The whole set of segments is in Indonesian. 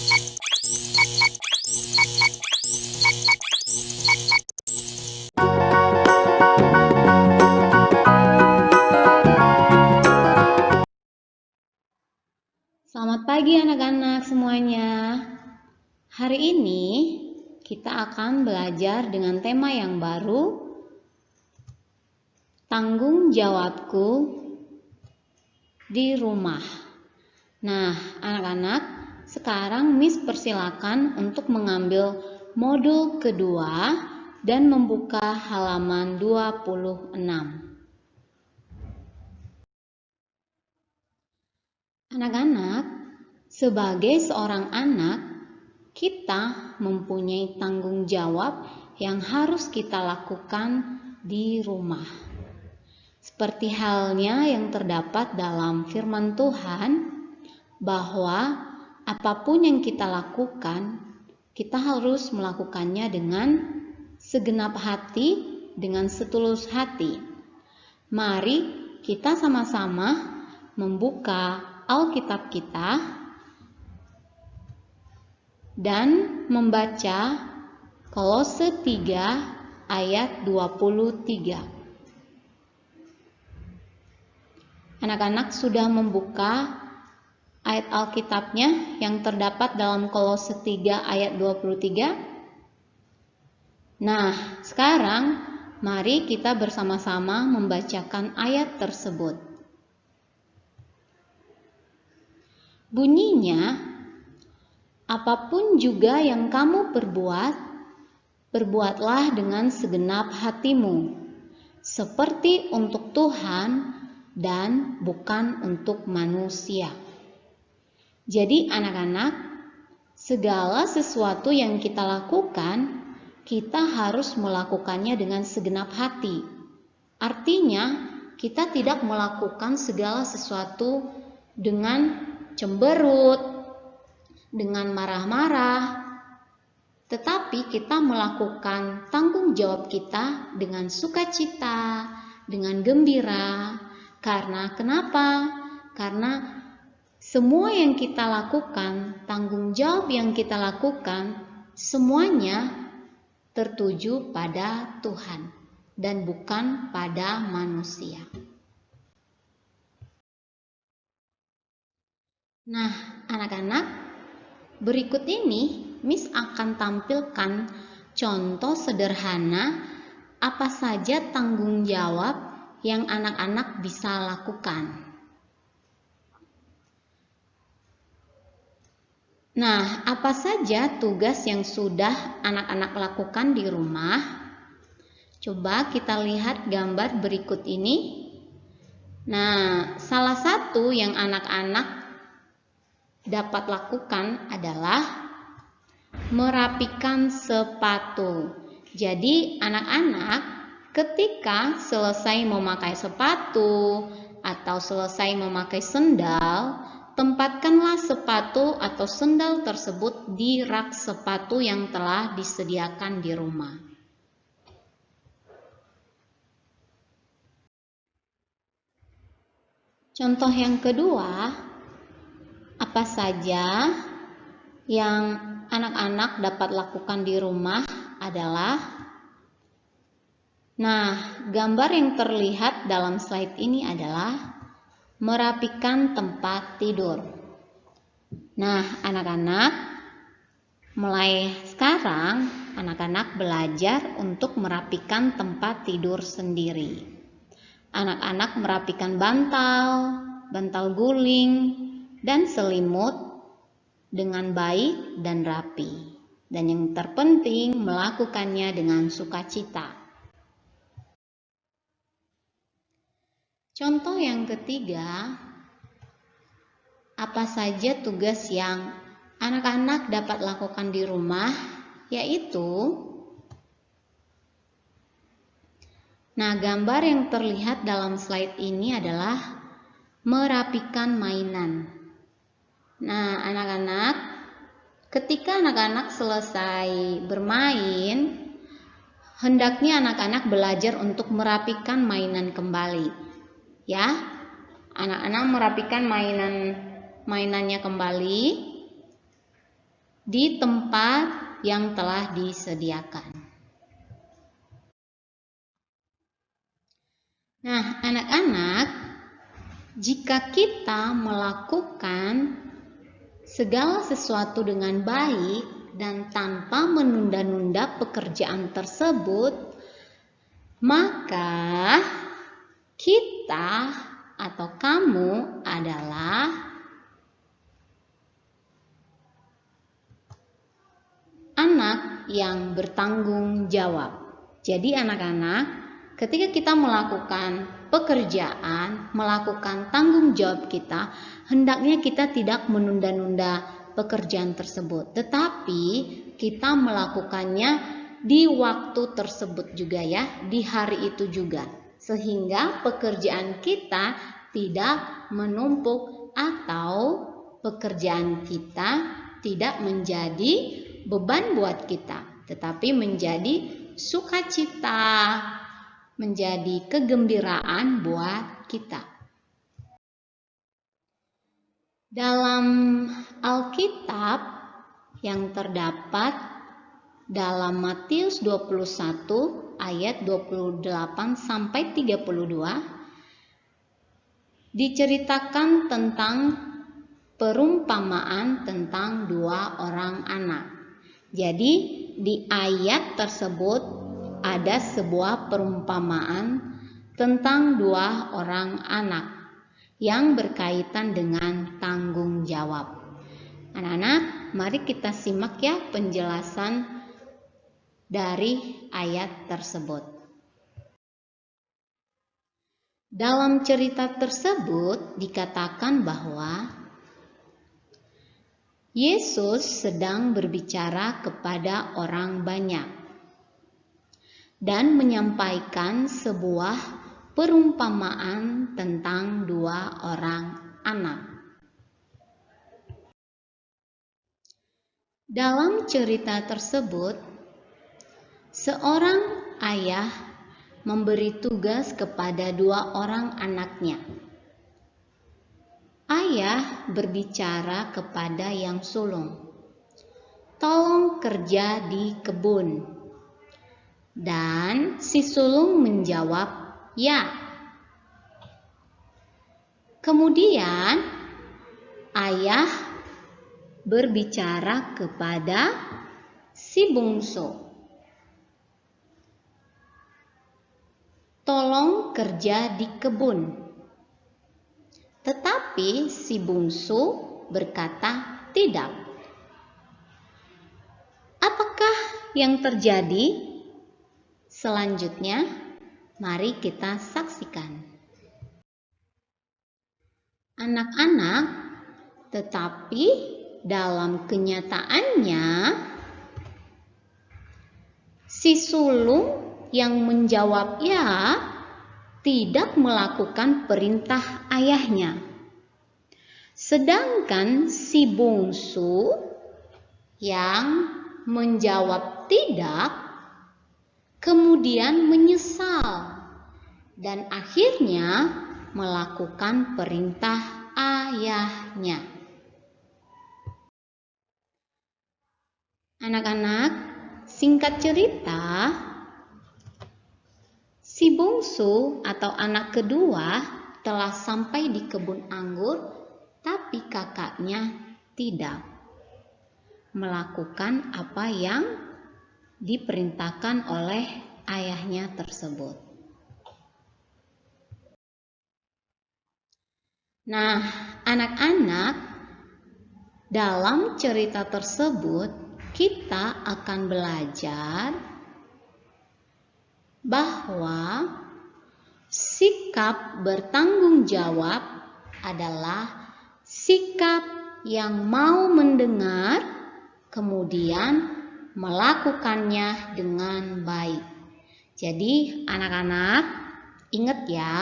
Selamat pagi anak-anak semuanya. Hari ini kita akan belajar dengan tema yang baru, tanggung jawabku di rumah. Nah, anak-anak, sekarang Miss persilakan untuk mengambil modul kedua dan membuka halaman 26. Anak-anak, sebagai seorang anak, kita mempunyai tanggung jawab yang harus kita lakukan di rumah. Seperti halnya yang terdapat dalam firman Tuhan, bahwa apapun yang kita lakukan, kita harus melakukannya dengan segenap hati, dengan setulus hati. Mari kita sama-sama membuka Alkitab kita dan membaca Kolose 3 ayat 23. Anak-anak sudah membuka ayat Alkitabnya yang terdapat dalam Kolose 3 ayat 23? Nah, sekarang mari kita bersama-sama membacakan ayat tersebut. Bunyinya, apapun juga yang kamu perbuat, perbuatlah dengan segenap hatimu, seperti untuk Tuhan dan bukan untuk manusia. Jadi anak-anak, segala sesuatu yang kita lakukan, kita harus melakukannya dengan segenap hati. Artinya, kita tidak melakukan segala sesuatu dengan cemberut, dengan marah-marah, tetapi kita melakukan tanggung jawab kita dengan sukacita, dengan gembira. Karena kenapa? Karena semua yang kita lakukan, tanggung jawab yang kita lakukan, semuanya tertuju pada Tuhan dan bukan pada manusia. Nah, anak-anak, berikut ini Miss akan tampilkan contoh sederhana apa saja tanggung jawab yang anak-anak bisa lakukan. Nah, apa saja tugas yang sudah anak-anak lakukan di rumah? Coba kita lihat gambar berikut ini. Nah, salah satu yang anak-anak dapat lakukan adalah merapikan sepatu. Jadi anak-anak ketika selesai memakai sepatu atau selesai memakai sendal, tempatkanlah sepatu atau sendal tersebut di rak sepatu yang telah disediakan di rumah. Contoh yang kedua, apa saja yang anak-anak dapat lakukan di rumah adalah, nah, gambar yang terlihat dalam slide ini adalah merapikan tempat tidur. Nah, anak-anak, mulai sekarang anak-anak belajar untuk merapikan tempat tidur sendiri. Anak-anak merapikan bantal guling, dan selimut dengan baik dan rapi. Dan yang terpenting, melakukannya dengan sukacita. Contoh yang ketiga, apa saja tugas yang anak-anak dapat lakukan di rumah, yaitu, nah, gambar yang terlihat dalam slide ini adalah merapikan mainan. Nah, anak-anak, ketika anak-anak selesai bermain, hendaknya anak-anak belajar untuk merapikan mainan kembali. Ya, anak-anak merapikan mainannya kembali. di tempat yang telah disediakan. Nah, anak-anak, jika kita melakukan segala sesuatu dengan baik dan tanpa menunda-nunda pekerjaan tersebut, maka kita atau kamu adalah anak yang bertanggung jawab. Jadi anak-anak, ketika kita melakukan pekerjaan, melakukan tanggung jawab kita, hendaknya kita tidak menunda-nunda pekerjaan tersebut, tetapi kita melakukannya di waktu tersebut juga ya, di hari itu juga, sehingga pekerjaan kita tidak menumpuk atau pekerjaan kita tidak menjadi beban buat kita, tetapi menjadi sukacita, menjadi kegembiraan buat kita. Dalam Alkitab yang terdapat dalam Matius 21 ayat 28 sampai 32 diceritakan tentang perumpamaan tentang dua orang anak. Jadi di ayat tersebut ada sebuah perumpamaan tentang dua orang anak yang berkaitan dengan tanggung jawab. Anak-anak, mari kita simak ya penjelasan dari ayat tersebut. Dalam cerita tersebut dikatakan bahwa Yesus sedang berbicara kepada orang banyak dan menyampaikan sebuah perumpamaan tentang dua orang anak. Dalam cerita tersebut, seorang ayah memberi tugas kepada dua orang anaknya. Ayah berbicara kepada yang sulung, "Tolong kerja di kebun." Dan si sulung menjawab, "Ya." Kemudian ayah berbicara kepada si bungsu, "Tolong kerja di kebun." Tetapi si bungsu berkata tidak. Apakah yang terjadi? Selanjutnya, mari kita saksikan. Anak-anak, tetapi dalam kenyataannya, si sulung yang menjawab ya tidak melakukan perintah ayahnya. Sedangkan si bungsu yang menjawab tidak kemudian menyesal dan akhirnya melakukan perintah ayahnya. Anak-anak, singkat cerita, si bungsu atau anak kedua telah sampai di kebun anggur, tapi kakaknya tidak melakukan apa yang diperintahkan oleh ayahnya tersebut. Nah, anak-anak, dalam cerita tersebut kita akan belajar bahwa sikap bertanggung jawab adalah sikap yang mau mendengar kemudian melakukannya dengan baik. Jadi anak-anak, ingat ya,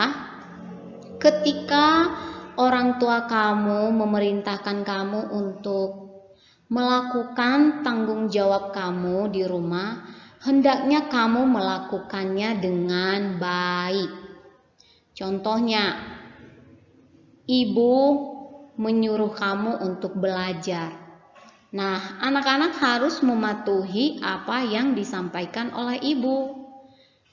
ketika orang tua kamu memerintahkan kamu untuk melakukan tanggung jawab kamu di rumah, hendaknya kamu melakukannya dengan baik. Contohnya, ibu menyuruh kamu untuk belajar. Nah, anak-anak harus mematuhi apa yang disampaikan oleh ibu.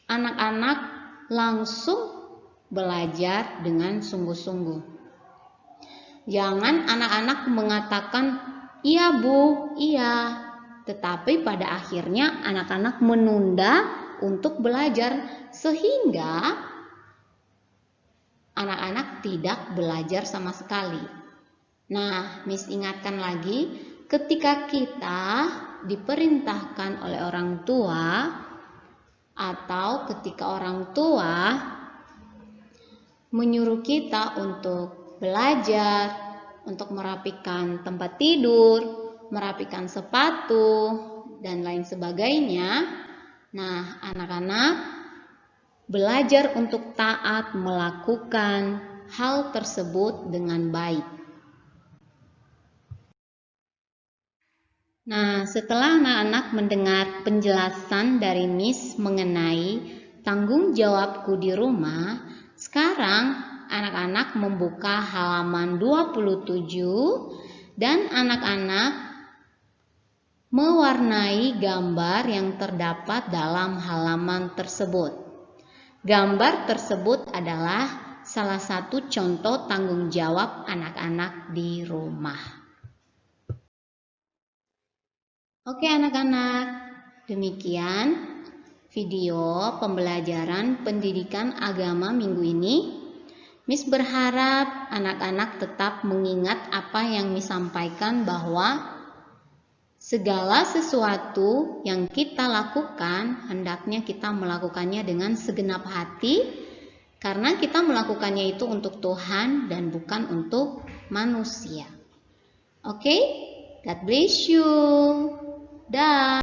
Anak-anak langsung belajar dengan sungguh-sungguh. Jangan anak-anak mengatakan, "Iya, Bu, iya." Tetapi pada akhirnya anak-anak menunda untuk belajar sehingga anak-anak tidak belajar sama sekali. Nah, Miss ingatkan lagi, ketika kita diperintahkan oleh orang tua atau ketika orang tua menyuruh kita untuk belajar, untuk merapikan tempat tidur, merapikan sepatu, dan lain sebagainya. Nah, anak-anak belajar untuk taat melakukan hal tersebut dengan baik. Nah, setelah anak-anak mendengar penjelasan dari Miss mengenai tanggung jawabku di rumah, sekarang anak-anak membuka halaman 27 dan anak-anak mewarnai gambar yang terdapat dalam halaman tersebut. Gambar tersebut adalah salah satu contoh tanggung jawab anak-anak di rumah. Oke anak-anak, demikian video pembelajaran pendidikan agama minggu ini. Miss berharap anak-anak tetap mengingat apa yang Miss sampaikan, bahwa segala sesuatu yang kita lakukan hendaknya kita melakukannya dengan segenap hati, karena kita melakukannya itu untuk Tuhan dan bukan untuk manusia. Oke, God bless you. Dah.